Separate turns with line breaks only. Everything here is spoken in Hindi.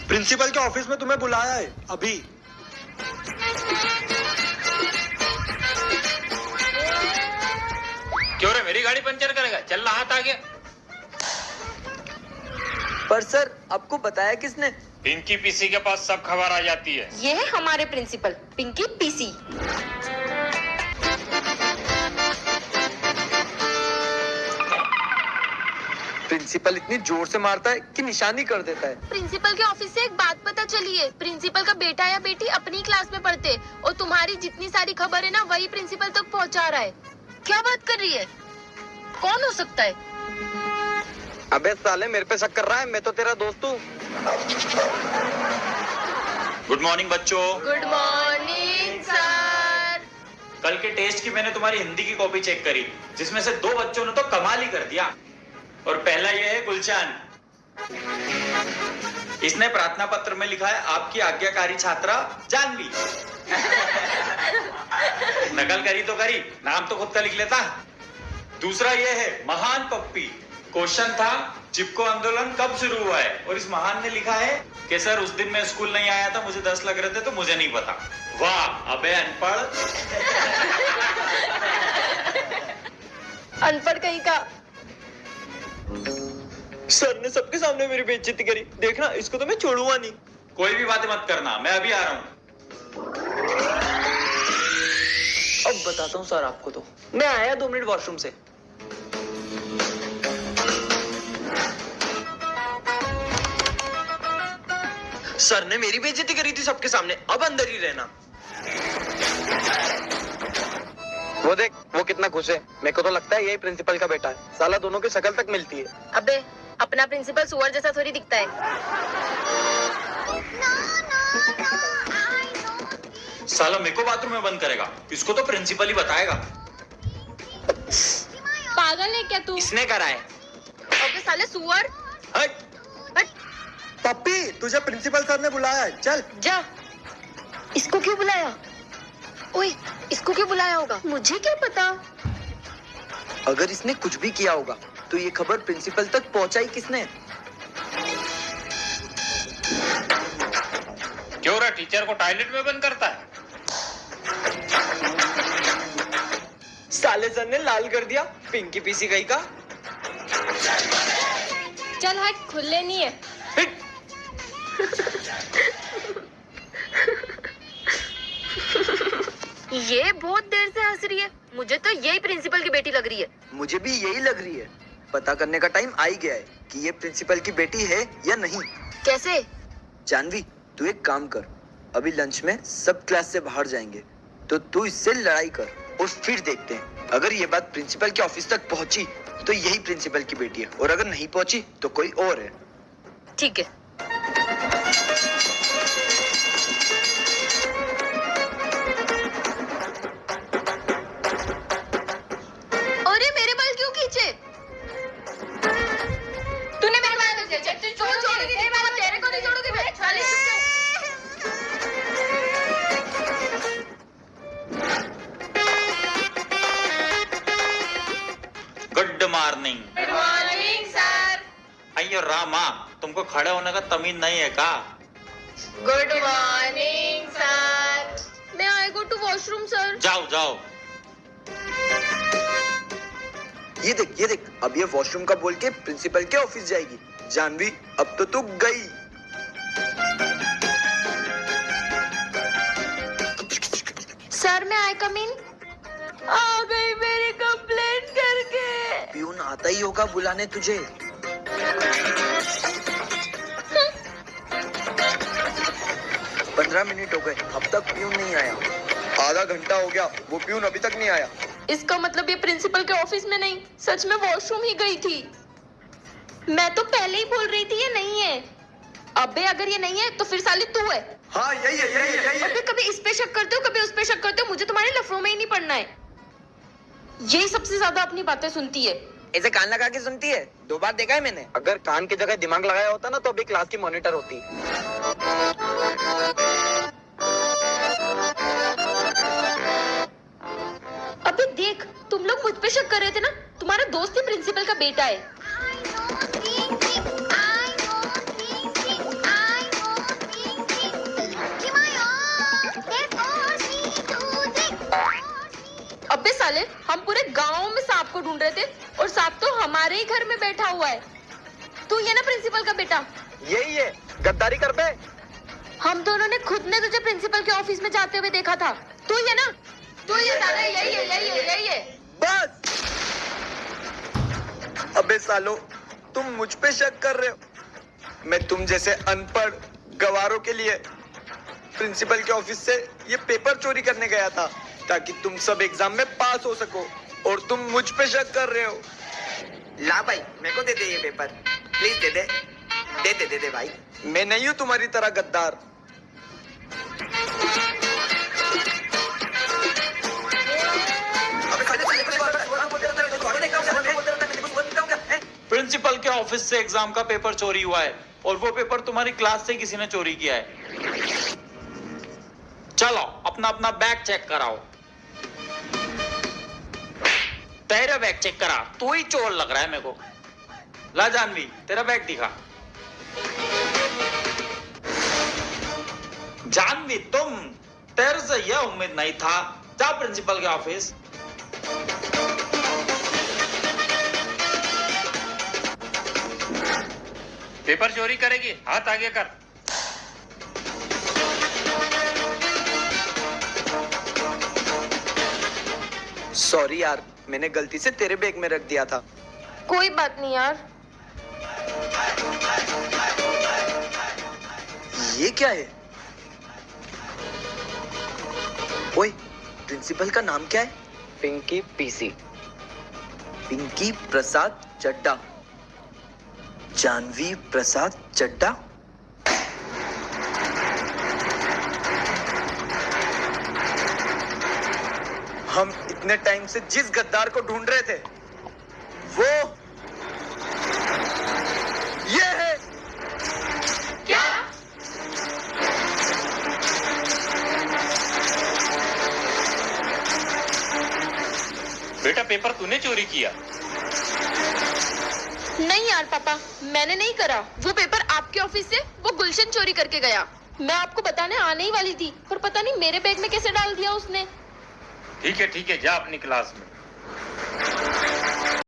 प्रिंसिपल के ऑफिस में तुम्हें बुलाया है अभी।
क्यों रे, मेरी गाड़ी पंचर करेगा? चल ना, हाथ आ गया।
पर सर, आपको बताया किसने?
पिंकी पीसी के पास सब खबर आ जाती है।
ये है हमारे प्रिंसिपल पिंकी पीसी।
प्रिंसिपल इतनी जोर से मारता है कि निशानी कर देता है।
प्रिंसिपल के ऑफिस से एक बात पता चली है, प्रिंसिपल का बेटा या बेटी अपनी क्लास में पढ़ते और तुम्हारी जितनी सारी खबर है ना वही प्रिंसिपल तक पहुंचा रहा है। क्या बात कर रही है? कौन हो सकता है?
अबे साले, मेरे पे शक कर रहा है? मैं तो तेरा दोस्त हूँ।
गुड मॉर्निंग बच्चों।
Good morning sir.
कल के टेस्ट की मैंने तुम्हारी हिंदी की कॉपी चेक करी, जिसमें से 2 बच्चों ने तो कमाल ही कर दिया। और पहला ये है गुलशन। इसने प्रार्थना पत्र में लिखा है, आपकी आज्ञाकारी छात्रा जानवी। नकल करी तो करी, नाम तो खुद का लिख लेता। दूसरा ये है महान पप्पी। क्वेश्चन था, चिपको आंदोलन कब शुरू हुआ है? और इस महान ने लिखा है कि सर उस दिन मैं स्कूल नहीं आया था, मुझे 10 लग रहे थे तो मुझे नहीं पता। वाह अबे अनपढ़।
अनपढ़ कहीं का।
सर ने सबके सामने मेरी बेइज्जती करी। देखना, इसको तो मैं छोड़ूंगा नहीं।
कोई भी बातें मत करना, मैं अभी आ रहा हूँ।
अब बताता हूँ सर आपको। तो मैं आया 2 मिनट वॉशरूम से। सर ने मेरी बेइज्जती करी थी सबके सामने, अब अंदर ही रहना। वो देख, वो कितना खुश है। मेरे को तो लगता है यही प्रिंसिपल का बेटा है। साला दोनों की शक्ल तक मिलती है।
अबे अपना प्रिंसिपल सुअर जैसा थोड़ी दिखता है।
साला मेरे को बाथरूम में बंद करेगा, इसको तो प्रिंसिपल ही बताएगा।
पागल है क्या तू?
इसने करा है।
अबे साले सुअर।
हट।
पप्पी, तुझे प्रिंसिपल सर ने बुलाया है, चल।
जा। इसको क्यों बुलाया? ओए, इसको क्यों बुलाया होगा? मुझे क्या पता।
अगर इसने कुछ भी किया होगा तो ये खबर प्रिंसिपल तक पहुंचाई किसने?
क्यों रे, टीचर को टॉयलेट में बंद करता है?
साले सर ने लाल कर दिया, पिंकी पीसी गई का।
चल हट, खुले नहीं है।
हिट।
ये बहुत देर से हंस रही है। मुझे तो यही प्रिंसिपल की बेटी लग रही है।
मुझे भी यही लग रही है। पता करने का टाइम आ ही गया है कि ये प्रिंसिपल की बेटी है या नहीं।
कैसे?
जानवी, तू एक काम कर। अभी लंच में सब क्लास से बाहर जाएंगे, तो तू इससे लड़ाई कर और फिर देखते हैं। अगर ये बात प्रिंसिपल के ऑफिस तक पहुंची तो यही प्रिंसिपल की बेटी है, और अगर नहीं पहुंची तो कोई और है।
ठीक है। अरे मेरे बाल क्यों खींचे? तूने मेरे बाल खींचे। तू छोड़ोगी नहीं, मैं तेरे को नहीं छोड़ूंगी मैं। साले
good morning.
Good morning sir.
अयो रामा, तुमको खड़े होने का तमीज नहीं है का?
Good morning sir. मैं आई गो टू वॉशरूम सर।
जाओ जाओ।
ये देख, अब ये वॉशरूम का बोल के प्रिंसिपल के ऑफिस जाएगी। जानवी, अब तो तू गई।
सर मैं आई कम इन? आ गई मेरी कंप्लेंट करके।
प्यून आता ही होगा बुलाने तुझे। 15 मिनट हो गए, अब तक प्यून नहीं आया। आधा घंटा हो गया, वो प्यून अभी तक नहीं आया।
इसका मतलब ये प्रिंसिपल के ऑफिस में नहीं, सच में वॉशरूम ही गई थी। मैं तो पहले ही बोल रही थी ये नहीं है। अबे अगर ये नहीं है तो फिर साली तू है।
हाँ यही है।
अबे कभी इस पे शक करते हो, कभी उस पे शक करते हो। मुझे तुम्हारे लफड़ों में ही नहीं पड़ना है। यही सबसे ज्यादा अपनी बातें सुनती है।
ऐसे कान लगा के सुनती है? 2 बार देखा है मैंने। अगर कान की जगह दिमाग लगाया होता ना तो अभी क्लास की मॉनिटर होती।
अबे देख, तुम लोग मुझ पे शक कर रहे थे ना। तुम्हारा दोस्त ही प्रिंसिपल का बेटा है। ढूंढ रहे थे और सांप तो हमारे ही घर में बैठा हुआ है। तू ये ना प्रिंसिपल का बेटा।
यही है गद्दारी कर बे।
हम दोनों ने खुद ने तुझे प्रिंसिपल के ऑफिस में जाते हुए देखा था। तू ये ना, तू ये साला यही है।
बस। अबे सालो, तुम मुझ पे शक कर रहे हो? मैं तुम जैसे अनपढ़ गवारों के लिए प्रिंसिपल के ऑफिस से ये पेपर चोरी करने गया था ताकि तुम सब एग्जाम में पास हो सको, और तुम मुझ पे शक कर रहे हो। ला भाई, मेरे को दे दे ये पेपर, प्लीज दे दे। दे भाई। मैं नहीं हूं तुम्हारी तरह गद्दार।
प्रिंसिपल के ऑफिस से एग्जाम का पेपर चोरी हुआ है और वो पेपर तुम्हारी क्लास से किसी ने चोरी किया है। चलो अपना अपना बैग चेक कराओ। तेरा बैग चेक करा, तू ही चोर लग रहा है मेरे को। ला जानवी, तेरा बैग दिखा। जानवी, तुम, तेरे से यह उम्मीद नहीं था। जा प्रिंसिपल के ऑफिस।
पेपर चोरी करेगी, हाथ आगे कर।
सॉरी यार, मैंने गलती से तेरे बैग में रख दिया था।
कोई बात नहीं यार।
ये क्या है? ओए, प्रिंसिपल का नाम क्या है?
पिंकी पीसी।
पिंकी प्रसाद चड्डा। जानवी प्रसाद चड्डा। हम इतने टाइम से जिस गद्दार को ढूंढ रहे थे वो ये है।
क्या?
बेटा पेपर तूने चोरी किया?
नहीं यार पापा, मैंने नहीं करा। वो पेपर आपके ऑफिस से वो गुलशन चोरी करके गया। मैं आपको बताने आने ही वाली थी, पर पता नहीं मेरे बैग में कैसे डाल दिया उसने।
ठीक है जा अपनी क्लास में।